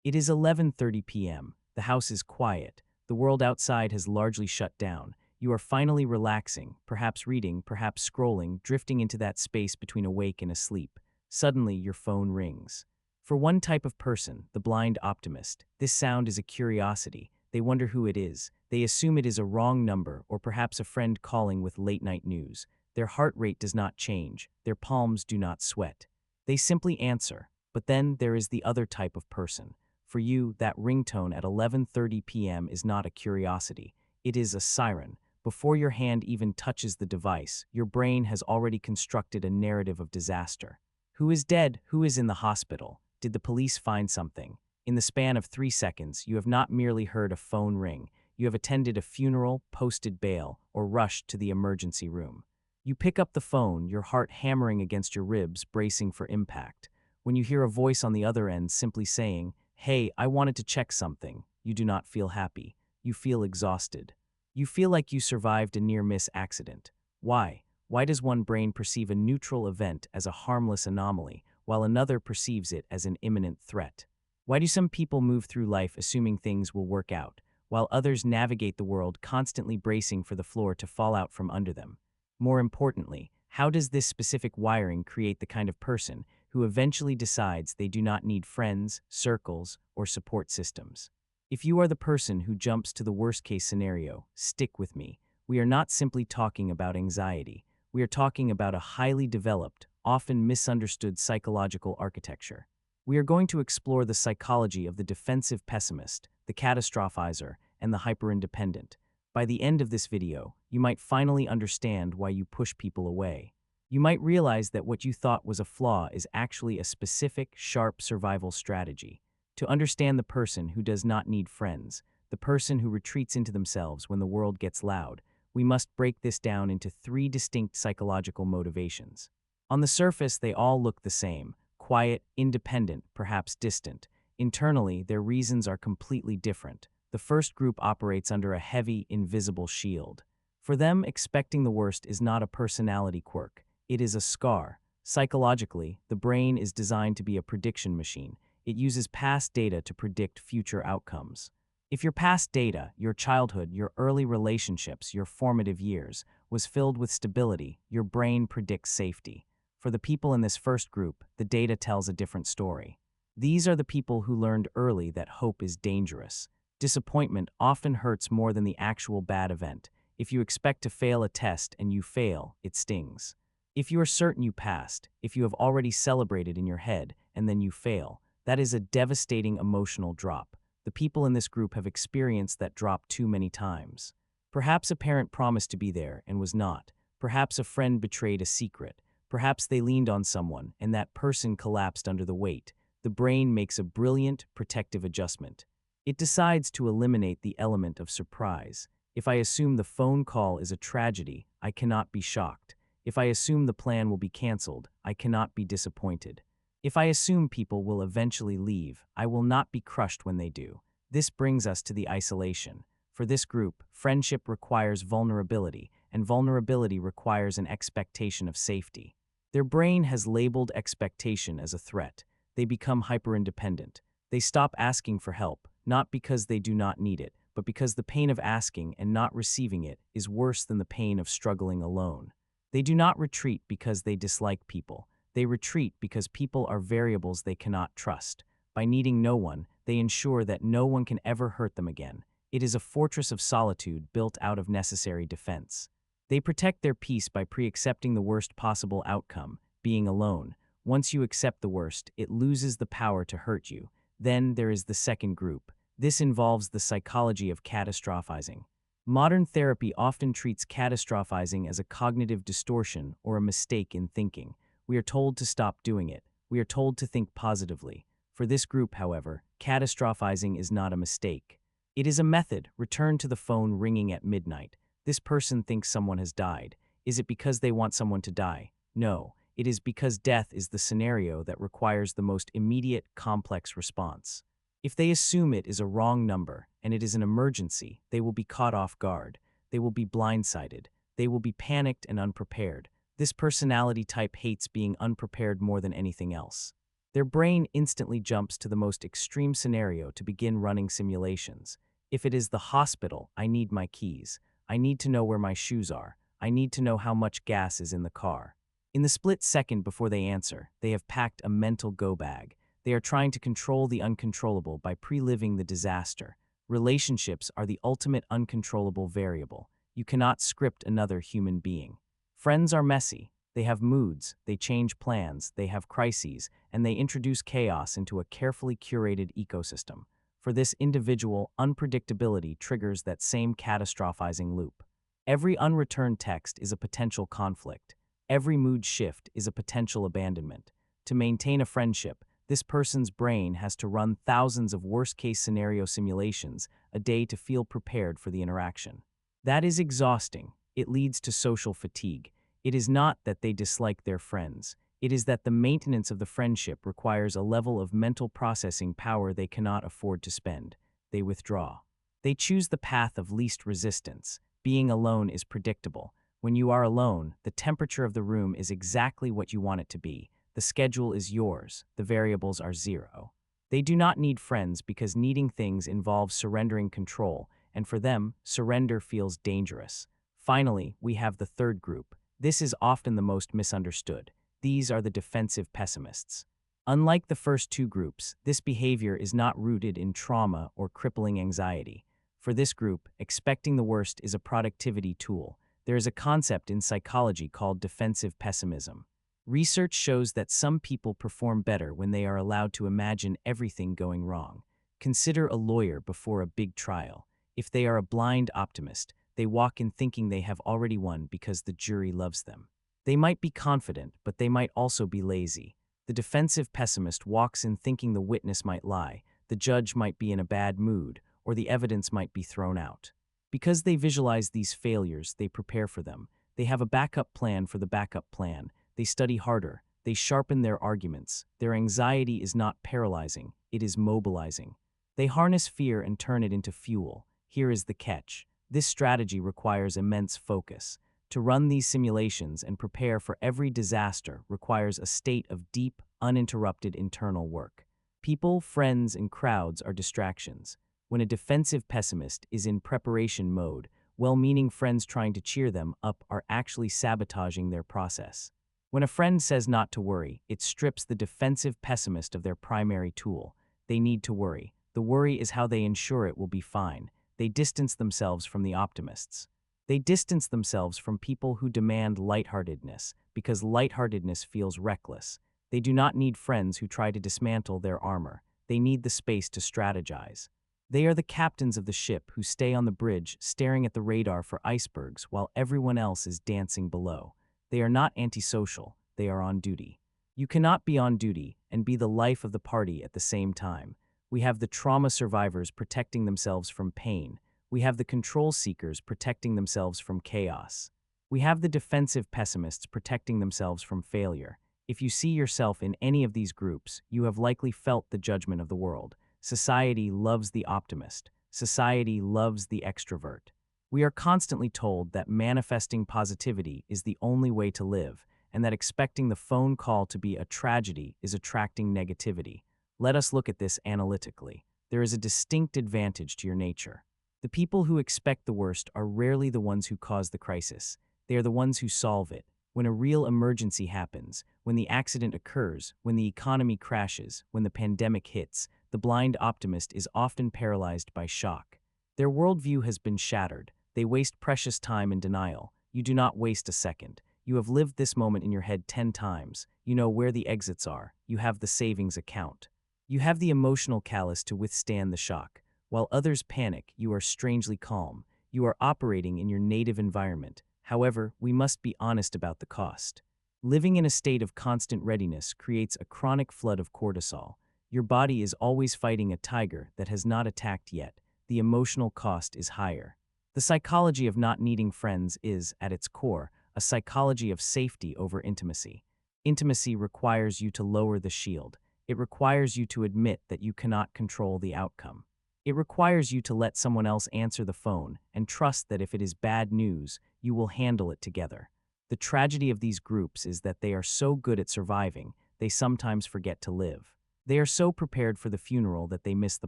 It is 11:30 p.m. The house is quiet. The world outside has largely shut down. You are finally relaxing, perhaps reading, perhaps scrolling, drifting into that space between awake and asleep. Suddenly, your phone rings. For one type of person, the blind optimist, this sound is a curiosity. They wonder who it is. They assume it is a wrong number or perhaps a friend calling with late-night news. Their heart rate does not change. Their palms do not sweat. They simply answer. But then there is the other type of person. For you, that ringtone at 11:30 p.m. is not a curiosity. It is a siren. Before your hand even touches the device, your brain has already constructed a narrative of disaster. Who is dead? Who is in the hospital? Did the police find something? In the span of 3 seconds, you have not merely heard a phone ring. You have attended a funeral, posted bail, or rushed to the emergency room. You pick up the phone, your heart hammering against your ribs, bracing for impact. When you hear a voice on the other end simply saying, "Hey, I wanted to check something," you do not feel happy. You feel exhausted. You feel like you survived a near-miss accident. Why? Why does one brain perceive a neutral event as a harmless anomaly, while another perceives it as an imminent threat? Why do some people move through life assuming things will work out, while others navigate the world constantly bracing for the floor to fall out from under them? More importantly, how does this specific wiring create the kind of person who eventually decides they do not need friends, circles, or support systems? If you are the person who jumps to the worst-case scenario, stick with me. We are not simply talking about anxiety. We are talking about a highly developed, often misunderstood psychological architecture. We are going to explore the psychology of the defensive pessimist, the catastrophizer, and the hyper-independent. By the end of this video, you might finally understand why you push people away. You might realize that what you thought was a flaw is actually a specific, sharp survival strategy. To understand the person who does not need friends, the person who retreats into themselves when the world gets loud, we must break this down into 3 distinct psychological motivations. On the surface, they all look the same: quiet, independent, perhaps distant. Internally, their reasons are completely different. The first group operates under a heavy, invisible shield. For them, expecting the worst is not a personality quirk. It is a scar. Psychologically, the brain is designed to be a prediction machine. It uses past data to predict future outcomes. If your past data, your childhood, your early relationships, your formative years, was filled with stability, your brain predicts safety. For the people in this first group, the data tells a different story. These are the people who learned early that hope is dangerous. Disappointment often hurts more than the actual bad event. If you expect to fail a test and you fail, it stings. If you are certain you passed, if you have already celebrated in your head and then you fail, that is a devastating emotional drop. The people in this group have experienced that drop too many times. Perhaps a parent promised to be there and was not. Perhaps a friend betrayed a secret. Perhaps they leaned on someone and that person collapsed under the weight. The brain makes a brilliant, protective adjustment. It decides to eliminate the element of surprise. If I assume the phone call is a tragedy, I cannot be shocked. If I assume the plan will be canceled, I cannot be disappointed. If I assume people will eventually leave, I will not be crushed when they do. This brings us to the isolation. For this group, friendship requires vulnerability, and vulnerability requires an expectation of safety. Their brain has labeled expectation as a threat. They become hyper-independent. They stop asking for help, not because they do not need it, but because the pain of asking and not receiving it is worse than the pain of struggling alone. They do not retreat because they dislike people. They retreat because people are variables they cannot trust. By needing no one, they ensure that no one can ever hurt them again. It is a fortress of solitude built out of necessary defense. They protect their peace by pre-accepting the worst possible outcome, being alone. Once you accept the worst, it loses the power to hurt you. Then there is the second group. This involves the psychology of catastrophizing. Modern therapy often treats catastrophizing as a cognitive distortion or a mistake in thinking. We are told to stop doing it. We are told to think positively. For this group, however, catastrophizing is not a mistake. It is a method. Return to the phone ringing at midnight. This person thinks someone has died. Is it because they want someone to die? No, it is because death is the scenario that requires the most immediate, complex response. If they assume it is a wrong number and it is an emergency, they will be caught off guard. They will be blindsided. They will be panicked and unprepared. This personality type hates being unprepared more than anything else. Their brain instantly jumps to the most extreme scenario to begin running simulations. If it is the hospital, I need my keys. I need to know where my shoes are. I need to know how much gas is in the car. In the split second before they answer, they have packed a mental go bag. They are trying to control the uncontrollable by pre-living the disaster. Relationships are the ultimate uncontrollable variable. You cannot script another human being. Friends are messy. They have moods, they change plans, they have crises, and they introduce chaos into a carefully curated ecosystem. For this individual, unpredictability triggers that same catastrophizing loop. Every unreturned text is a potential conflict. Every mood shift is a potential abandonment. To maintain a friendship, this person's brain has to run thousands of worst-case scenario simulations a day to feel prepared for the interaction. That is exhausting. It leads to social fatigue. It is not that they dislike their friends. It is that the maintenance of the friendship requires a level of mental processing power they cannot afford to spend. They withdraw. They choose the path of least resistance. Being alone is predictable. When you are alone, the temperature of the room is exactly what you want it to be. The schedule is yours. The variables are zero. They do not need friends because needing things involves surrendering control, and for them, surrender feels dangerous. Finally, we have the third group. This is often the most misunderstood. These are the defensive pessimists. Unlike the first two groups, this behavior is not rooted in trauma or crippling anxiety. For this group, expecting the worst is a productivity tool. There is a concept in psychology called defensive pessimism. Research shows that some people perform better when they are allowed to imagine everything going wrong. Consider a lawyer before a big trial. If they are a blind optimist, they walk in thinking they have already won because the jury loves them. They might be confident, but they might also be lazy. The defensive pessimist walks in thinking the witness might lie, the judge might be in a bad mood, or the evidence might be thrown out. Because they visualize these failures, they prepare for them. They have a backup plan for the backup plan. They study harder. They sharpen their arguments. Their anxiety is not paralyzing, it is mobilizing. They harness fear and turn it into fuel. Here is the catch. This strategy requires immense focus. To run these simulations and prepare for every disaster requires a state of deep, uninterrupted internal work. People, friends, and crowds are distractions. When a defensive pessimist is in preparation mode, well-meaning friends trying to cheer them up are actually sabotaging their process. When a friend says not to worry, it strips the defensive pessimist of their primary tool. They need to worry. The worry is how they ensure it will be fine. They distance themselves from the optimists. They distance themselves from people who demand lightheartedness, because lightheartedness feels reckless. They do not need friends who try to dismantle their armor. They need the space to strategize. They are the captains of the ship who stay on the bridge staring at the radar for icebergs while everyone else is dancing below. They are not antisocial, they are on duty. You cannot be on duty and be the life of the party at the same time. We have the trauma survivors protecting themselves from pain. We have the control seekers protecting themselves from chaos. We have the defensive pessimists protecting themselves from failure. If you see yourself in any of these groups, you have likely felt the judgment of the world. Society loves the optimist. Society loves the extrovert. We are constantly told that manifesting positivity is the only way to live, and that expecting the phone call to be a tragedy is attracting negativity. Let us look at this analytically. There is a distinct advantage to your nature. The people who expect the worst are rarely the ones who cause the crisis. They are the ones who solve it. When a real emergency happens, when the accident occurs, when the economy crashes, when the pandemic hits, the blind optimist is often paralyzed by shock. Their worldview has been shattered. They waste precious time in denial. You do not waste a second. You have lived this moment in your head 10 times. You know where the exits are. You have the savings account. You have the emotional callus to withstand the shock. While others panic, you are strangely calm. You are operating in your native environment. However, we must be honest about the cost. Living in a state of constant readiness creates a chronic flood of cortisol. Your body is always fighting a tiger that has not attacked yet. The emotional cost is higher. The psychology of not needing friends is, at its core, a psychology of safety over intimacy. Intimacy requires you to lower the shield. It requires you to admit that you cannot control the outcome. It requires you to let someone else answer the phone and trust that if it is bad news, you will handle it together. The tragedy of these groups is that they are so good at surviving they sometimes forget to live. They are so prepared for the funeral that they miss the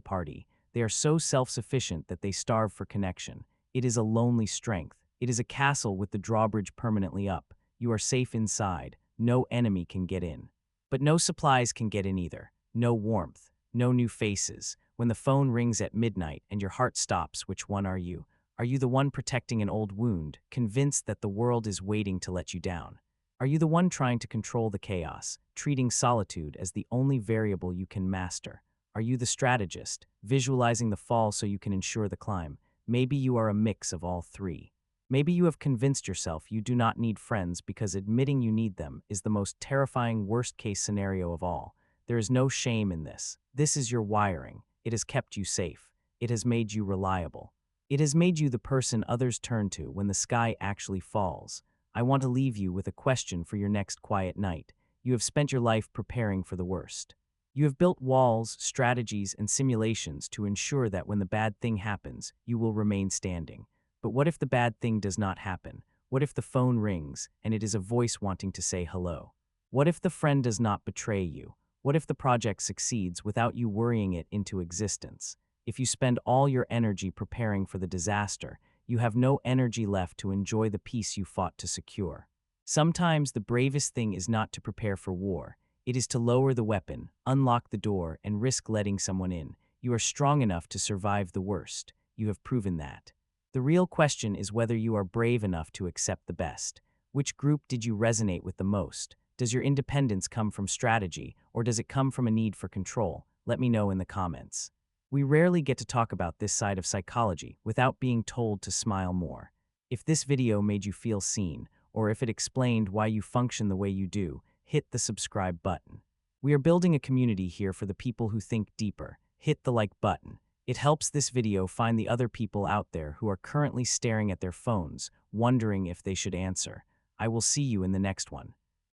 party. They are so self-sufficient that they starve for connection. It is a lonely strength. It is a castle with the drawbridge permanently up. You are safe inside. No enemy can get in. But no supplies can get in either. No warmth. No new faces. When the phone rings at midnight and your heart stops, which one are you? Are you the one protecting an old wound, convinced that the world is waiting to let you down? Are you the one trying to control the chaos, treating solitude as the only variable you can master? Are you the strategist, visualizing the fall so you can ensure the climb? Maybe you are a mix of all three. Maybe you have convinced yourself you do not need friends because admitting you need them is the most terrifying worst-case scenario of all. There is no shame in this. This is your wiring. It has kept you safe. It has made you reliable. It has made you the person others turn to when the sky actually falls. I want to leave you with a question for your next quiet night. You have spent your life preparing for the worst. You have built walls, strategies, and simulations to ensure that when the bad thing happens, you will remain standing. But what if the bad thing does not happen? What if the phone rings and it is a voice wanting to say hello? What if the friend does not betray you? What if the project succeeds without you worrying it into existence? If you spend all your energy preparing for the disaster, you have no energy left to enjoy the peace you fought to secure. Sometimes the bravest thing is not to prepare for war. It is to lower the weapon, unlock the door, and risk letting someone in. You are strong enough to survive the worst. You have proven that. The real question is whether you are brave enough to accept the best. Which group did you resonate with the most? Does your independence come from strategy, or does it come from a need for control? Let me know in the comments. We rarely get to talk about this side of psychology without being told to smile more. If this video made you feel seen, or if it explained why you function the way you do, hit the subscribe button. We are building a community here for the people who think deeper. Hit the like button. It helps this video find the other people out there who are currently staring at their phones, wondering if they should answer. I will see you in the next one.